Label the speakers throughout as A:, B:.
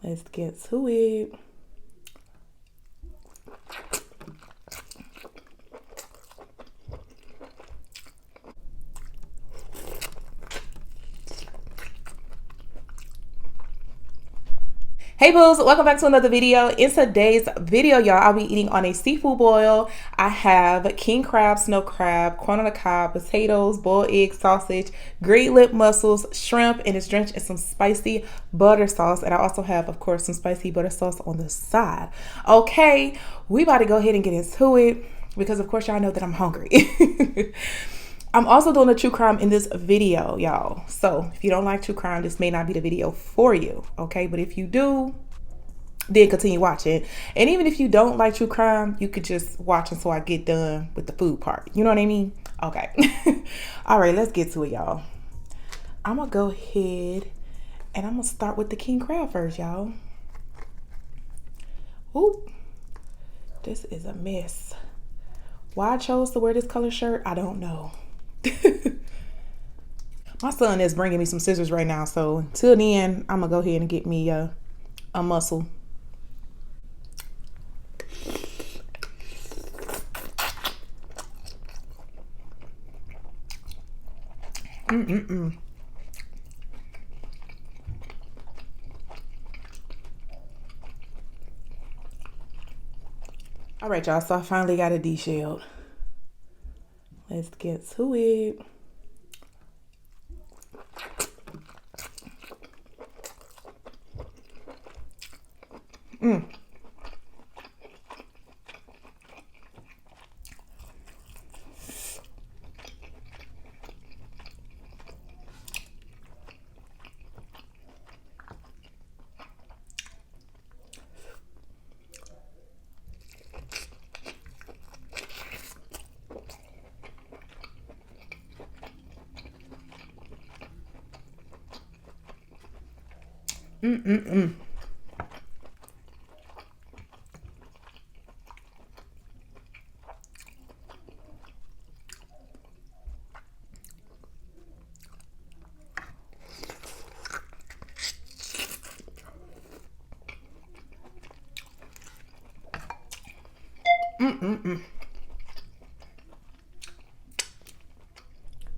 A: Let's get to it. Hey booze, welcome back to another video. In today's video, y'all, I'll be eating on a seafood boil. I have king crab, snow crab, corn on the cob, potatoes, boiled egg, sausage, grilled lip mussels, shrimp, and it's drenched in some spicy butter sauce. And I also have, of course, some spicy butter sauce on the side. Okay, we about to go ahead and get into it because, of course, y'all know that I'm hungry. I'm also doing a true crime in this video, y'all. So if you don't like true crime, this may not be the video for you, okay? But if you do, then continue watching. And even if you don't like true crime, you could just watch until I get done with the food part. You know what I mean? Okay. All right, let's get to it, y'all. I'm gonna go ahead and I'm gonna start with the king crab first, y'all. Ooh, this is a mess. Why I chose to wear this color shirt, I don't know. My son is bringing me some scissors right now, so until then I'm gonna go ahead and get me a mussel. All right, y'all, so I finally got it deshelled. Let's get to it.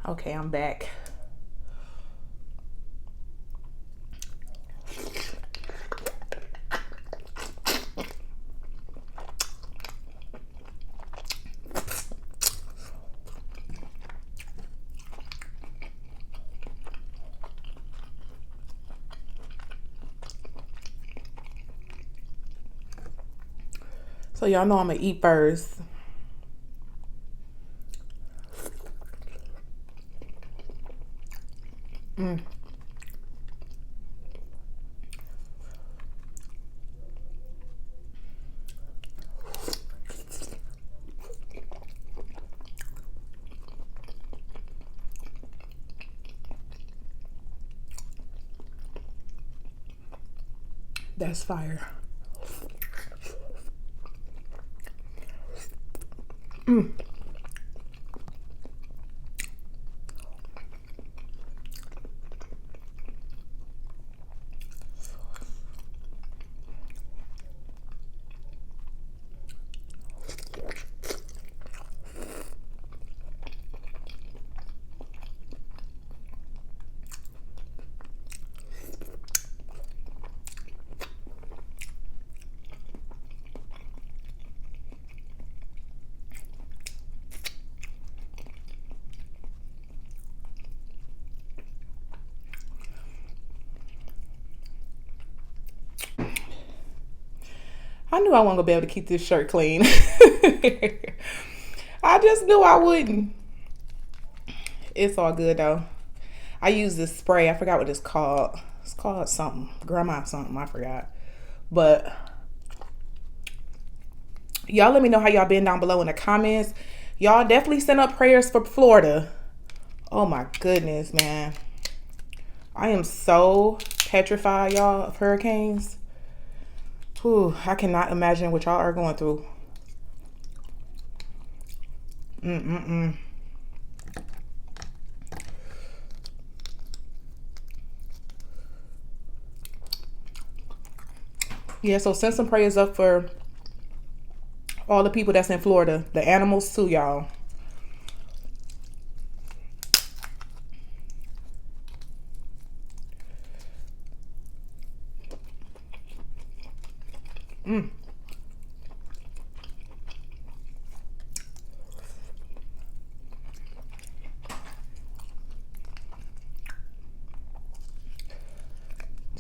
A: Okay, I'm back. So y'all know I'm gonna eat first. That's fire. I knew I wasn't gonna be able to keep this shirt clean. I just knew I wouldn't. It's all good though. I use this spray. I forgot what it's called. It's called something. Grandma something. I forgot. But y'all let me know how y'all been down below in the comments. Y'all definitely send up prayers for Florida. Oh my goodness, man. I am so petrified, y'all, of hurricanes. Whew, I cannot imagine what y'all are going through. Yeah, so send some prayers up for all the people that's in Florida. The animals too, y'all.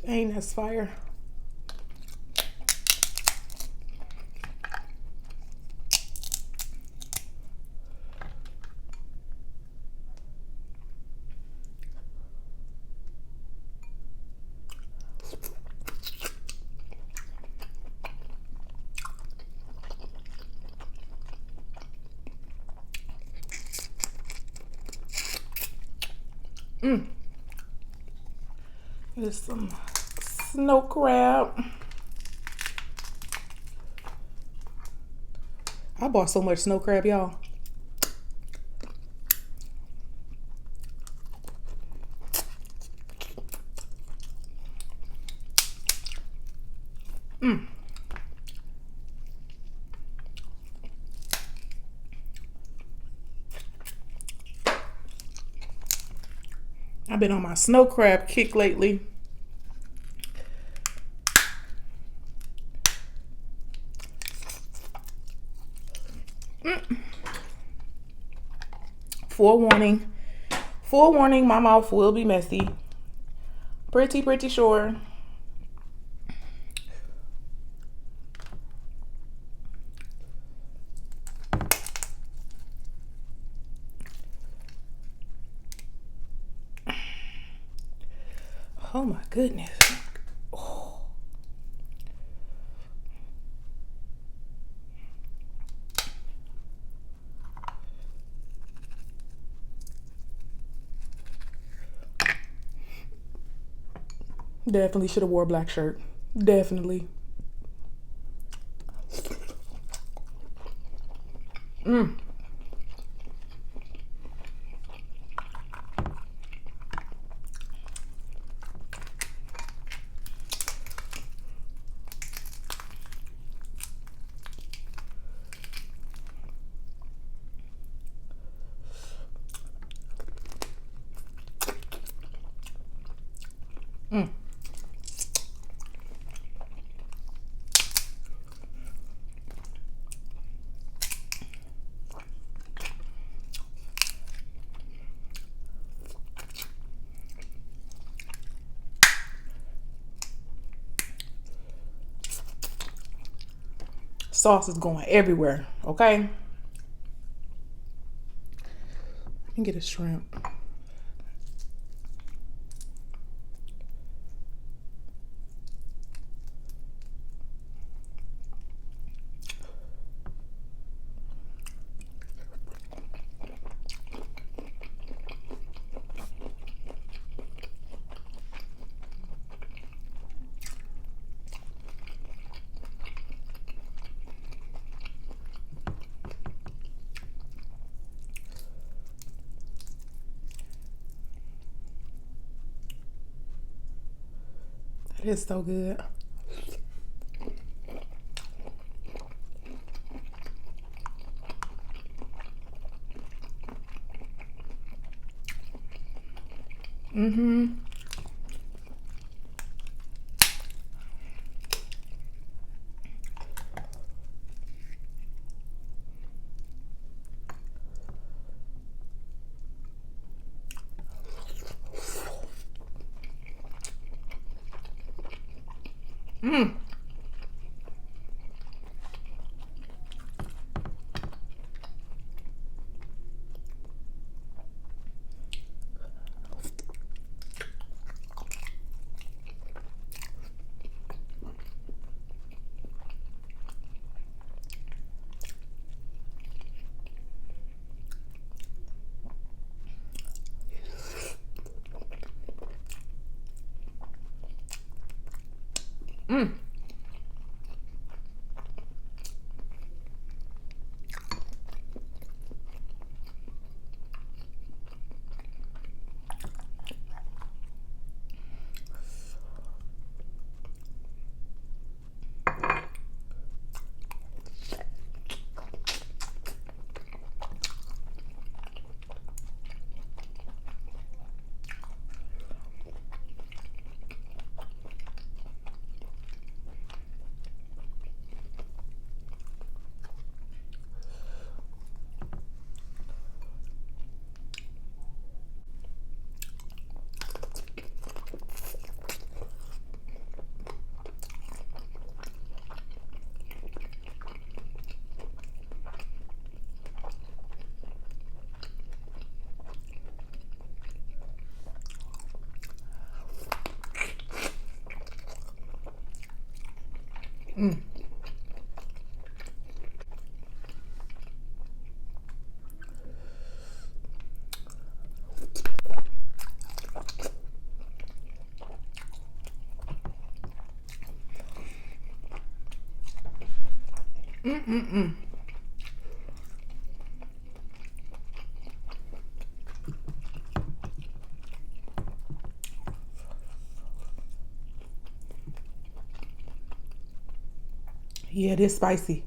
A: Dang, that's fire. Here's some snow crab. I bought so much snow crab, y'all. I've been on my snow crab kick lately. Forewarning, my mouth will be messy. Pretty sure. Oh my goodness. Oh. Definitely should have wore a black shirt. Definitely. Sauce is going everywhere, okay? Let me get a shrimp. That is so good. Yeah, this spicy.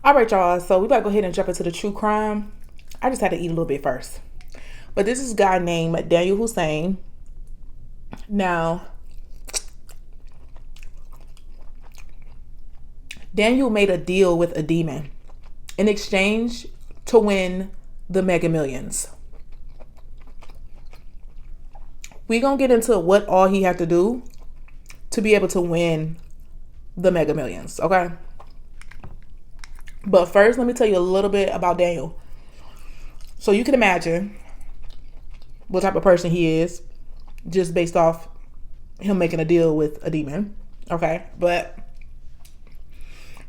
A: All right, y'all. So we about to go ahead and jump into the true crime. I just had to eat a little bit first. But this is a guy named Daniel Hussein. Now, Daniel made a deal with a demon in exchange to win the Mega Millions. We're going to get into what all he had to do to be able to win the Mega Millions, okay? But first, let me tell you a little bit about Daniel. So you can imagine what type of person he is just based off him making a deal with a demon, okay? But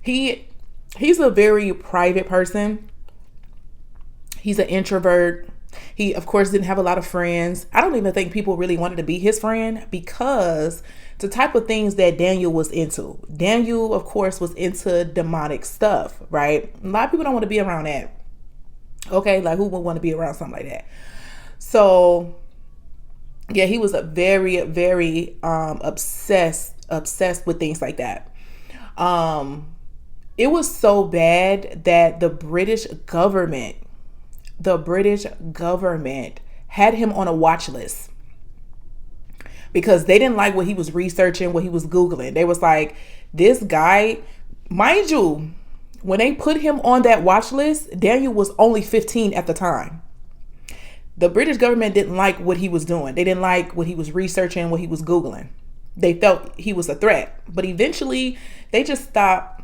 A: he's a very private person. He's an introvert. He, of course, didn't have a lot of friends. I don't even think people really wanted to be his friend because the type of things that Daniel was into. Daniel, of course, was into demonic stuff, right? A lot of people don't want to be around that. Okay, like who would want to be around something like that? So, yeah, he was a very, very obsessed with things like that. It was so bad that the British government had him on a watch list because they didn't like what he was researching, what he was Googling. They was like, this guy, mind you, when they put him on that watch list, Daniel was only 15 at the time. The British government didn't like what he was doing. They didn't like what he was researching, what he was Googling. They felt he was a threat. But eventually, they just stopped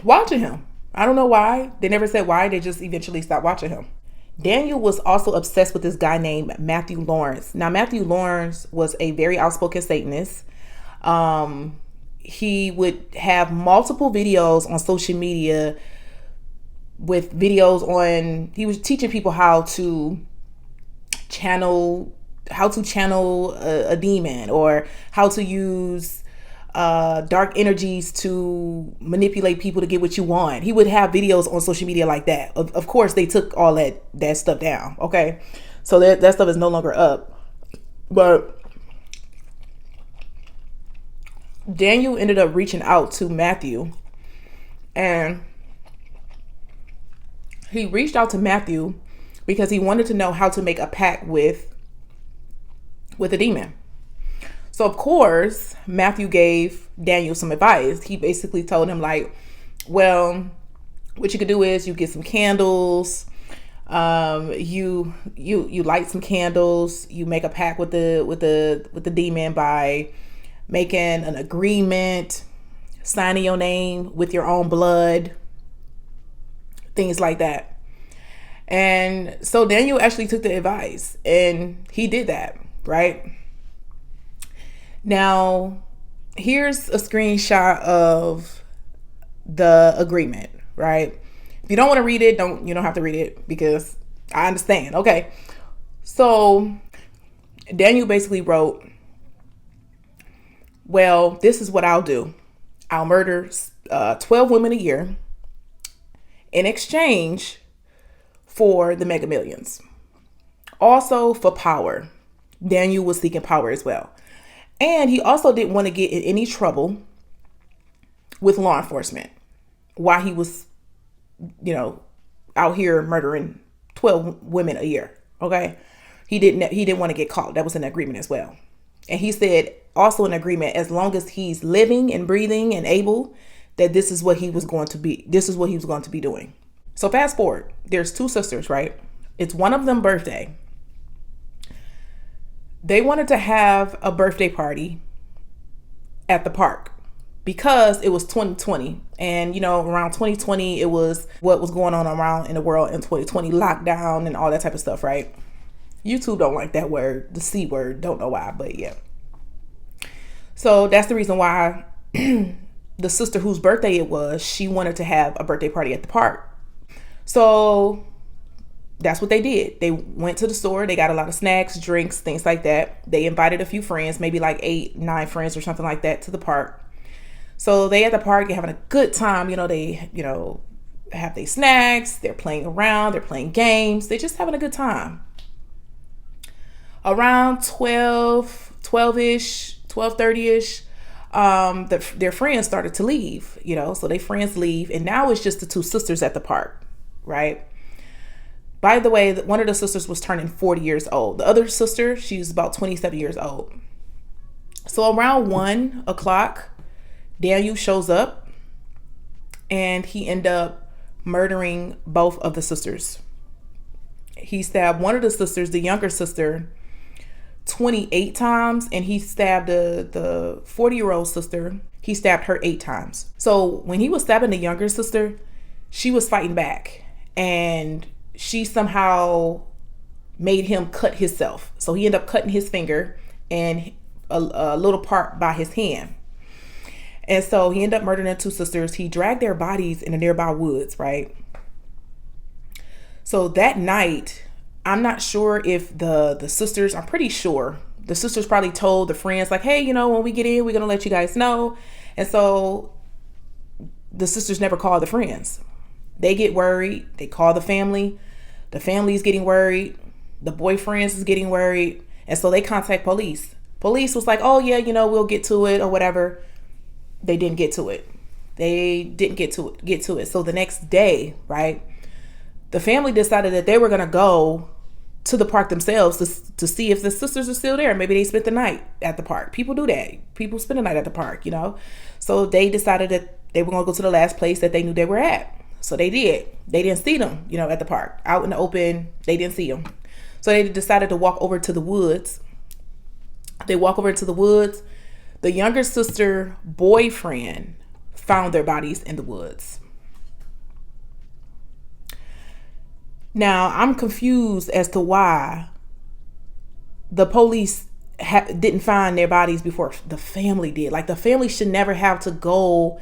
A: watching him. I don't know why. They never said why. They just eventually stopped watching him. Daniel was also obsessed with this guy named Matthew Lawrence. Now, Matthew Lawrence was a very outspoken Satanist. He would have multiple videos on social media with videos on, he was teaching people how to channel a demon or how to use dark energies to manipulate people to get what you want. He would have videos on social media like that. Of course, they took all that stuff down. Okay, so that stuff is no longer up. But Daniel ended up reaching out to Matthew, and he reached out to Matthew because he wanted to know how to make a pact with a demon. So of course, Matthew gave Daniel some advice. He basically told him like, well, what you could do is you get some candles, you light some candles, you make a pact with the demon by making an agreement, signing your name with your own blood, things like that. And so Daniel actually took the advice and he did that, right? Now, here's a screenshot of the agreement, right? If you don't want to read it, you don't have to read it because I understand. Okay. So Daniel basically wrote, well, this is what I'll do. I'll murder 12 women a year in exchange for the Mega Millions. Also for power. Daniel was seeking power as well. And he also didn't want to get in any trouble with law enforcement while he was, out here murdering 12 women a year. Okay. He didn't want to get caught. That was an agreement as well. And he said also an agreement, as long as he's living and breathing and able, that this is what he was going to be. This is what he was going to be doing. So fast forward, there's 2 sisters, right? It's one of them birthday. They wanted to have a birthday party at the park because it was 2020. And, around 2020, it was what was going on around in the world in 2020, lockdown and all that type of stuff, right? YouTube don't like that word, the C word. Don't know why, but yeah. So that's the reason why the sister whose birthday it was, she wanted to have a birthday party at the park. So that's what they did. They went to the store. They got a lot of snacks, drinks, things like that. They invited a few friends, maybe like 8, 9 friends or something like that, to the park. So they at the park, they're having a good time. They, have their snacks. They're playing around. They're playing games. They're just having a good time. Around 12-ish, 12:30-ish, their friends started to leave, so their friends leave. And now it's just the 2 sisters at the park, right? By the way, one of the sisters was turning 40 years old. The other sister, she was about 27 years old. So around 1 o'clock, Daniel shows up and he ended up murdering both of the sisters. He stabbed one of the sisters, the younger sister, 28 times, and he stabbed the 40-year-old sister. He stabbed her 8 times. So when he was stabbing the younger sister, she was fighting back, and she somehow made him cut himself. So he ended up cutting his finger and a little part by his hand. And so he ended up murdering the 2 sisters. He dragged their bodies in the nearby woods, right? So that night, I'm not sure if the sisters, I'm pretty sure the sisters probably told the friends like, hey, when we get in, we're going to let you guys know. And so the sisters never called the friends. They get worried. They call the family. The family is getting worried. The boyfriends is getting worried. And so they contact police. Police was like, oh yeah, we'll get to it or whatever. They didn't get to it. They didn't get to it. So the next day, right, the family decided that they were going to go to the park themselves to see if the sisters are still there. Maybe they spent the night at the park. People do that. People spend the night at the park, So they decided that they were going to go to the last place that they knew they were at. So they did. They didn't see them, at the park. Out in the open, they didn't see them. So they decided to walk over to the woods. They walk over to the woods. The younger sister boyfriend found their bodies in the woods. Now, I'm confused as to why the police didn't find their bodies before the family did. Like, the family should never have to go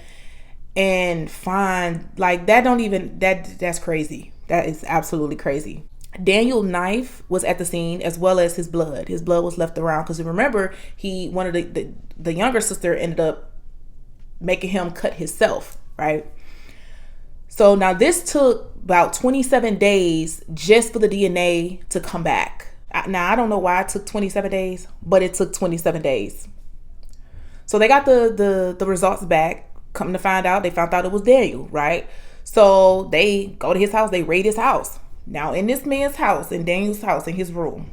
A: and find, like, that's crazy. That is absolutely crazy. Daniel's knife was at the scene, as well as his blood. His blood was left around because, remember, one of the younger sister ended up making him cut himself, right? So now this took about 27 days just for the DNA to come back. Now, I don't know why it took 27 days, but it took 27 days. So they got the results back. Come to find out, they found out it was Daniel, right? So they go to his house, they raid his house. Now, in this man's house, in Daniel's house, in his room,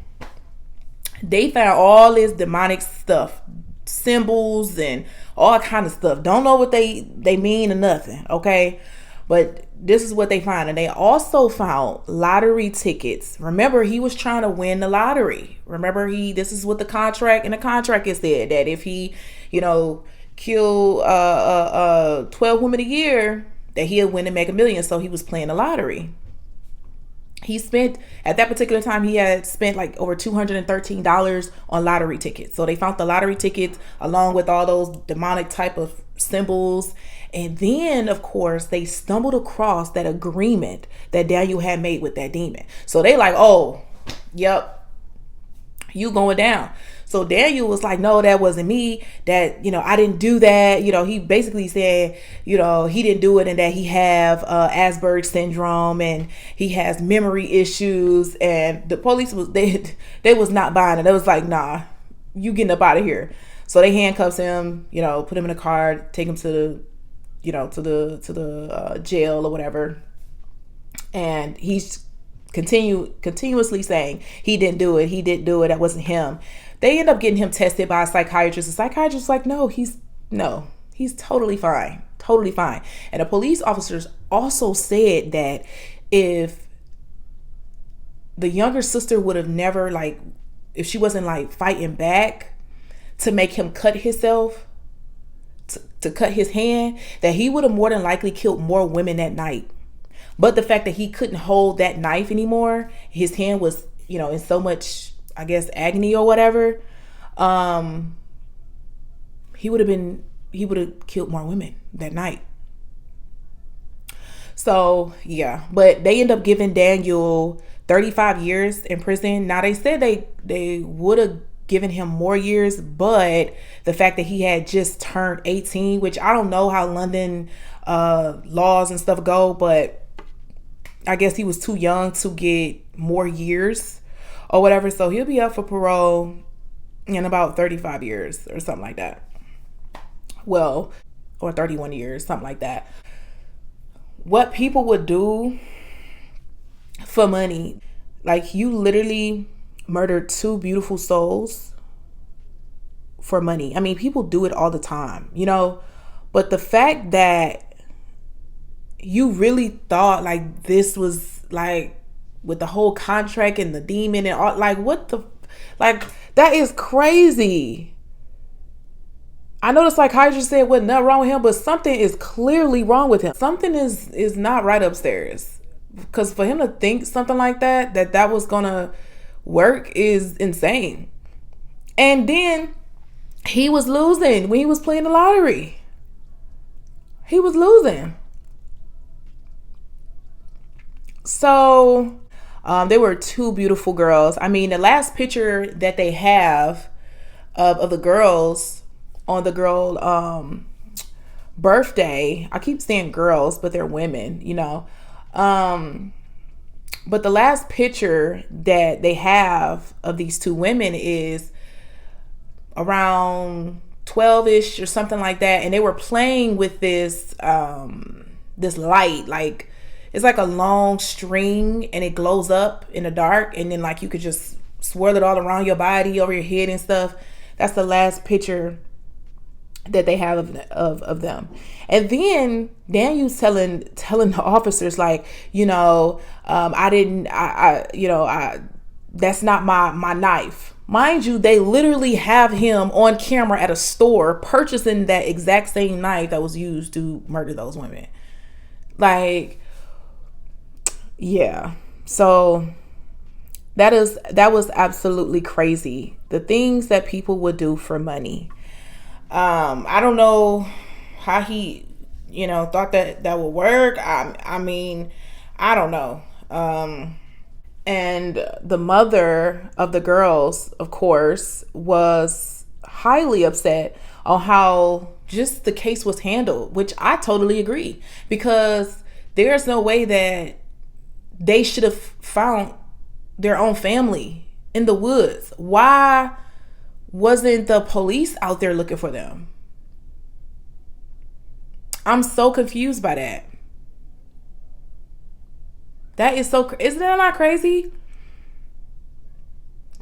A: they found all this demonic stuff, symbols and all kind of stuff. Don't know what they mean or nothing, okay? But this is what they found. And they also found lottery tickets. Remember, he was trying to win the lottery. Remember, this is what the contract, in the contract it said that if he, kill 12 women a year, that he'll win and make $1 million. So he was playing the lottery. He spent, at that particular time, he had spent like over $213 on lottery tickets. So they found the lottery tickets along with all those demonic type of symbols. And then, of course, they stumbled across that agreement that Daniel had made with that demon. So they like, oh, yep, you going down. So Daniel was like, no, that wasn't me. That, I didn't do that. He basically said, he didn't do it, and that he have Asperger's syndrome and he has memory issues. And the police they was not buying it. They was like, nah, you getting up out of here. So they handcuffs him, put him in a car, take him to the jail or whatever. And he's continuously saying he didn't do it. That wasn't him. They end up getting him tested by a psychiatrist. The psychiatrist is like, no, he's totally fine. Totally fine. And the police officers also said that if the younger sister would have never, if she wasn't fighting back to make him cut himself, to cut his hand, that he would have more than likely killed more women that night. But the fact that he couldn't hold that knife anymore, his hand was, in so much, I guess, agony or whatever, he would have killed more women that night. So yeah, but they end up giving Daniel 35 years in prison. Now they said they would have given him more years, but the fact that he had just turned 18, which I don't know how London laws and stuff go, but I guess he was too young to get more years or whatever. So he'll be up for parole in about 35 years or something like that. Well, or 31 years, something like that. What people would do for money, you literally murdered two beautiful souls for money. I mean, people do it all the time, but the fact that you really thought this was with the whole contract and the demon and all, what the, that is crazy. I know the psychiatrist said wasn't nothing wrong with him, but something is clearly wrong with him. Something is not right upstairs, because for him to think something like that was gonna work is insane. And then he was losing when he was playing the lottery. He was losing. So there were two beautiful girls. I mean, the last picture that they have of the girls on the girl birthday, I keep saying girls, but they're women, but the last picture that they have of these two women is around 12-ish or something like that, and they were playing with this this light, it's like a long string, and it glows up in the dark, and then you could just swirl it all around your body, over your head and stuff. That's the last picture that they have of them. And then Daniel's telling the officers that's not my knife. Mind you, they literally have him on camera at a store purchasing that exact same knife that was used to murder those women. Yeah. So that was absolutely crazy. The things that people would do for money. I don't know how he, thought that would work. I mean, I don't know. And the mother of the girls, of course, was highly upset on how just the case was handled, which I totally agree, because there's no way that they should have found their own family in the woods. Why wasn't the police out there looking for them? I'm so confused by that. That is isn't that not crazy?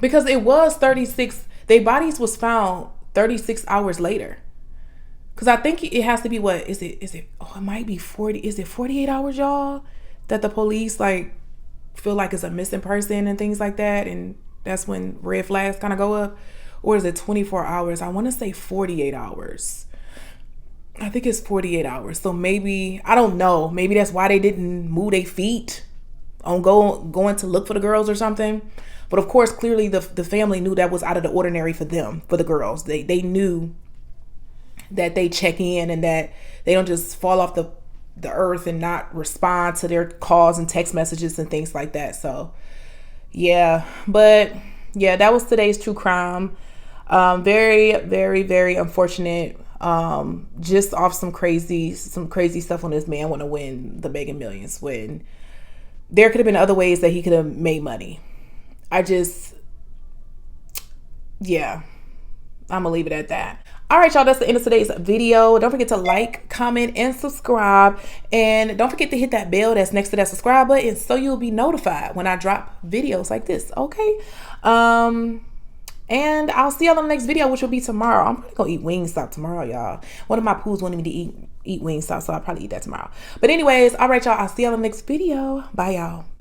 A: Because it was 36, their bodies was found 36 hours later. Because I think it has to be, what is it? Oh, it might be 40. Is it 48 hours, y'all? That the police feel like it's a missing person and things like that. And that's when red flags kind of go up. Or is it 24 hours? I want to say 48 hours. I think it's 48 hours. So maybe, I don't know. Maybe that's why they didn't move their feet on going to look for the girls or something. But of course, clearly the family knew that was out of the ordinary for them, for the girls. They knew that they check in and that they don't just fall off the earth and not respond to their calls and text messages and things like that. So yeah, but yeah, that was today's true crime. Very, very, very unfortunate. Just off some crazy stuff when this man want to win the Mega Millions, when there could have been other ways that he could have made money. Yeah, I'm gonna leave it at that. All right, y'all, that's the end of today's video. Don't forget to like, comment, and subscribe. And don't forget to hit that bell that's next to that subscribe button so you'll be notified when I drop videos like this, okay? And I'll see y'all in the next video, which will be tomorrow. I'm probably gonna eat Wingstop tomorrow, y'all. One of my pools wanted me to eat Wingstop, so I'll probably eat that tomorrow. But anyways, all right, y'all, I'll see y'all in the next video. Bye, y'all.